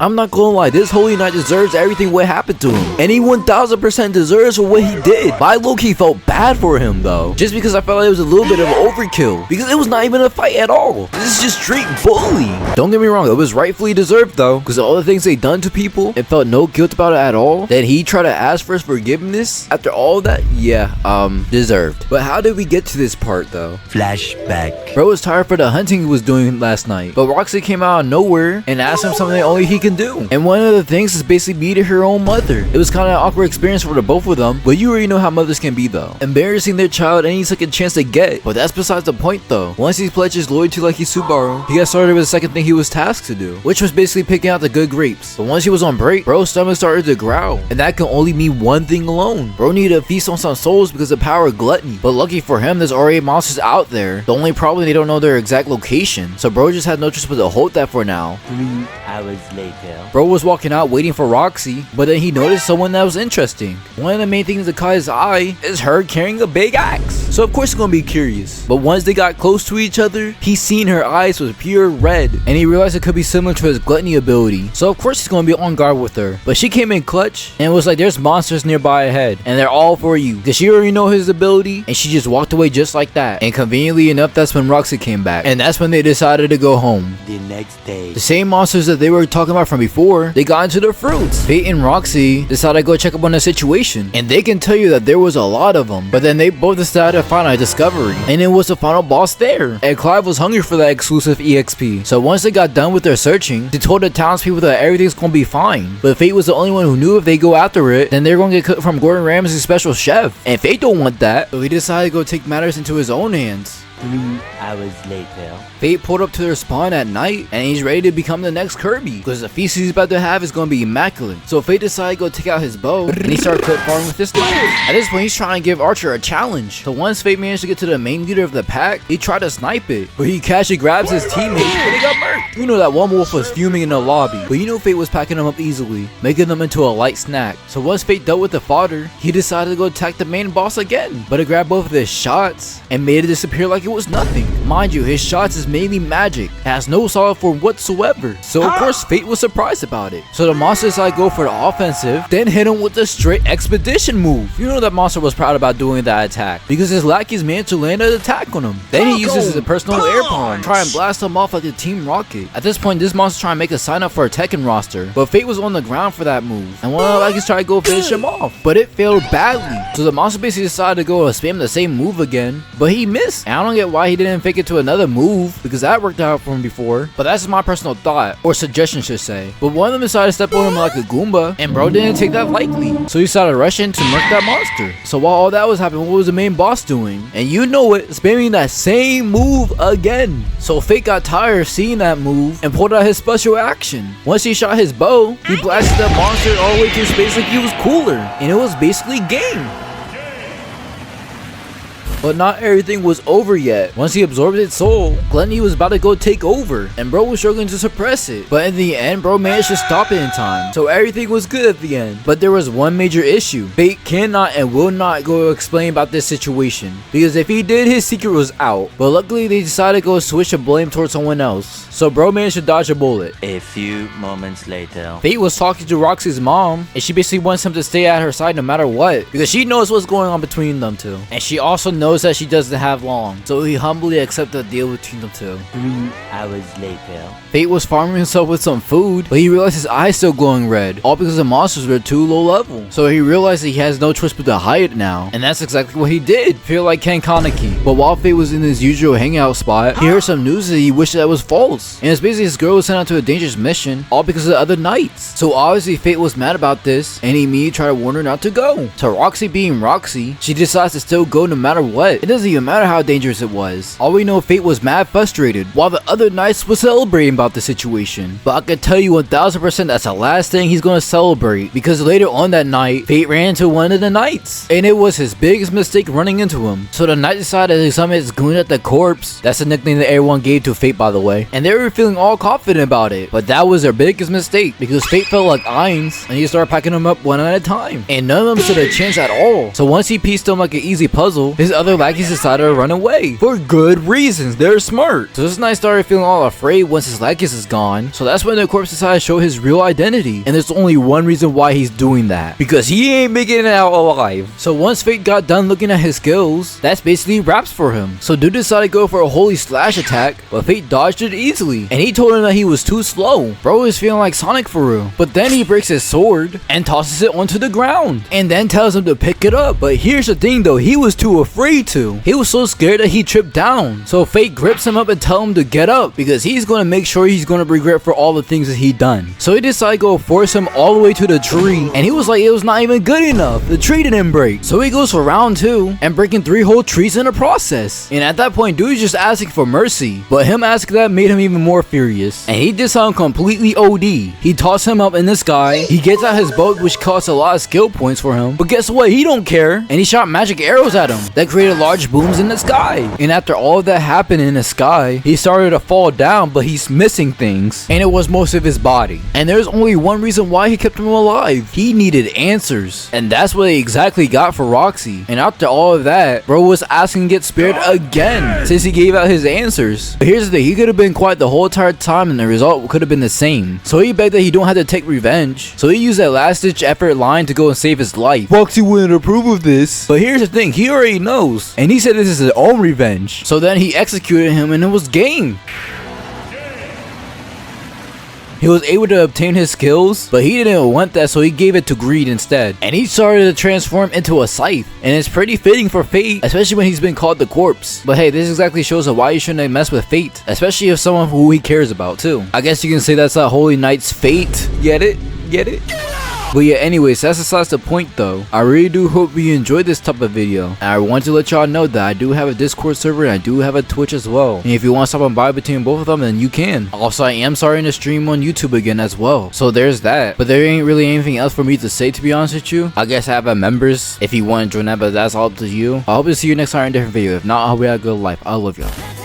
I'm not gonna lie, this Holy Knight deserves everything what happened to him. And he 1000% deserves for what he did. But I low-key felt bad for him though. Just because I felt like it was a little bit of overkill. Because it was not even a fight at all. This is just straight bullying. Don't get me wrong, it was rightfully deserved though. Because all the things they done to people and felt no guilt about it at all. Then he tried to ask for his forgiveness after all that? Yeah, deserved. But how did we get to this part though? Flashback. Bro was tired for the hunting he was doing last night. But Roxy came out of nowhere and asked him something only he can do. And one of the things is basically meeting her own mother. It was kind of an awkward experience for the both of them. But you already know how mothers can be though. Embarrassing their child any second chance they get. But that's besides the point though. Once he pledges loyalty like he's Subaru, he got started with the second thing he was tasked to do. Which was basically picking out the good grapes. But once he was on break, bro's stomach started to growl. And that can only mean one thing alone. Bro needed to feast on some souls because of the power of gluttony. But lucky for him, there's already monsters out there. The only problem, they don't know their exact location. So bro just had no choice but to hold that for now. 3 hours later. Bro was walking out waiting for Roxy, but then he noticed someone that was interesting. One of the main things that caught his eye is her carrying a big axe. So of course he's gonna be curious. But once they got close to each other, he seen her eyes was pure red. And he realized it could be similar to his gluttony ability. So of course he's gonna be on guard with her. But she came in clutch and was like, there's monsters nearby ahead. And they're all for you. Because she already know his ability. And she just walked away just like that. And conveniently enough, that's when Roxy came back. And that's when they decided to go home. The next day. The same monsters that they were talking about from before, they got into the fruits. Fate and Roxy decided to go check up on the situation. And they can tell you that there was a lot of them. But then they both decided to find a discovery. And it was the final boss there. And Clive was hungry for that exclusive EXP. So once they got done with their searching, they told the townspeople that everything's gonna be fine. But Fate was the only one who knew if they go after it, then they're gonna get cooked from Gordon Ramsay's special chef. And Fate don't want that. So he decided to go take matters into his own hands. 3 hours later. Fate pulled up to their spawn at night and he's ready to become the next Kirby because the feast he's about to have is going to be immaculate. So Fate decided to go take out his bow and he started clip farming with his knife. At this point he's trying to give Archer a challenge. So once Fate managed to get to the main leader of the pack, he tried to snipe it, but he casually grabs his teammate and he got murked. You know that one wolf was fuming in the lobby, but you know Fate was packing them up easily, making them into a light snack. So once Fate dealt with the fodder, he decided to go attack the main boss again, but it grabbed both of his shots and made it disappear like it was nothing. Mind you, his shots is mainly magic. It has no solid form whatsoever. So of course Fate was surprised about it. So the monster decided to go for the offensive, then hit him with a straight expedition move. You know that monster was proud about doing that attack because his lackeys managed to land an attack on him. Then he uses his personal air palm, try and blast him off like a Team Rocket. At this point, this monster trying to make a sign up for a Tekken roster, but Fate was on the ground for that move, and one of the lackeys tried to go finish him off, but it failed badly. So the monster basically decided to go and spam the same move again, but he missed. And I don't get why he didn't fake it to another move because that worked out for him before, but that's my personal thought, or suggestion should say. But one of them decided to step on him like a Goomba, and bro didn't take that lightly, so he started rushing to murk that monster. So while all that was happening, what was the main boss doing? And you know it, spamming that same move again. So Fate got tired of seeing that move and pulled out his special action. Once he shot his bow, he blasted that monster all the way through space like he was cooler, and it was basically game. But not everything was over yet. Once he absorbed its soul, Gluttony was about to go take over, and bro was struggling to suppress it. But in the end, bro managed to stop it in time. So everything was good at the end. But there was one major issue. Fate cannot and will not go explain about this situation, because if he did, his secret was out. But luckily, they decided to go switch the blame towards someone else. So bro managed to dodge a bullet. A few moments later. Fate was talking to Roxy's mom, and she basically wants him to stay at her side no matter what, because she knows what's going on between them two. And she also knows that she doesn't have long, so he humbly accepted the deal between them two. 3 hours later. Fate was farming himself with some food, but he realized his eyes still glowing red, all because the monsters were too low level. So he realized that he has no choice but to hide now, and that's exactly what he did. Feel like Ken Kaneki. But while Fate was in his usual hangout spot, he heard some news that he wished that was false, and it's basically his girl was sent out to a dangerous mission, all because of the other knights. So obviously Fate was mad about this, and he immediately tried to warn her not to go. So Roxy being Roxy, she decides to still go no matter what. It doesn't even matter how dangerous it was. All we know, Fate was mad frustrated, while the other knights were celebrating about the situation. But I can tell you 1000% that's the last thing he's gonna celebrate, because later on that night, Fate ran into one of the knights, and it was his biggest mistake running into him. So the knight decided to summon his goon at the corpse. That's the nickname that everyone gave to Fate, by the way. And they were feeling all confident about it, but that was their biggest mistake, because Fate felt like irons, and he started packing them up one at a time, and none of them stood a chance at all. So once he pieced them like an easy puzzle, his other other lackeys decided to run away for good reasons. They're smart. So this knight started feeling all afraid once his lackeys is gone. So that's when the corpse decided to show his real identity. And there's only one reason why he's doing that, because he ain't making it out alive. So once Fate got done looking at his skills, that's basically wraps for him. So dude decided to go for a holy slash attack, but Fate dodged it easily, and he told him that he was too slow. Bro is feeling like Sonic for real. But then he breaks his sword and tosses it onto the ground, and then tells him to pick it up. But here's the thing though, he was too afraid to. He was so scared that he tripped down. So Fate grips him up and tell him to get up, because he's gonna make sure he's gonna regret for all the things that he done. So he decided to go force him all the way to the tree, and he was like, it was not even good enough. The tree didn't break. So he goes for round 2 and breaking 3 whole trees in the process. And at that point, dude's just asking for mercy, but him asking that made him even more furious, and he did something completely OD. He tossed him up in the sky. He gets out his bow, which costs a lot of skill points for him, but guess what, he don't care, and he shot magic arrows at him that created large booms in the sky. And after all of that happened in the sky, he started to fall down, but he's missing things, and it was most of his body. And there's only one reason why he kept him alive. He needed answers, and that's what he exactly got for Roxy. And after all of that, bro was asking to get spared again since he gave out his answers. But here's the thing, he could have been quiet the whole entire time and the result could have been the same. So he begged that he don't have to take revenge. So he used that last ditch effort line to go and save his life. Roxy wouldn't approve of this. But here's the thing, he already knows, and he said this is his own revenge. So then he executed him, and it was game. He was able to obtain his skills, but he didn't want that, so he gave it to greed instead. And he started to transform into a scythe. And it's pretty fitting for Fate, especially when he's been called the corpse. But hey, this exactly shows why you shouldn't mess with Fate, especially if someone who he cares about too. I guess you can say that's a Holy Knight's fate. Get it? Get it? But yeah, anyways, that's besides the point though. I really do hope you enjoyed this type of video. And I want to let y'all know that I do have a Discord server and I do have a Twitch as well. And if you want to stop on by between both of them, then you can. Also, I am starting to stream on YouTube again as well. So there's that. But there ain't really anything else for me to say, to be honest with you. I guess I have a members if you want to join that, but that's all up to you. I hope to see you next time in a different video. If not, I hope you have a good life. I love y'all.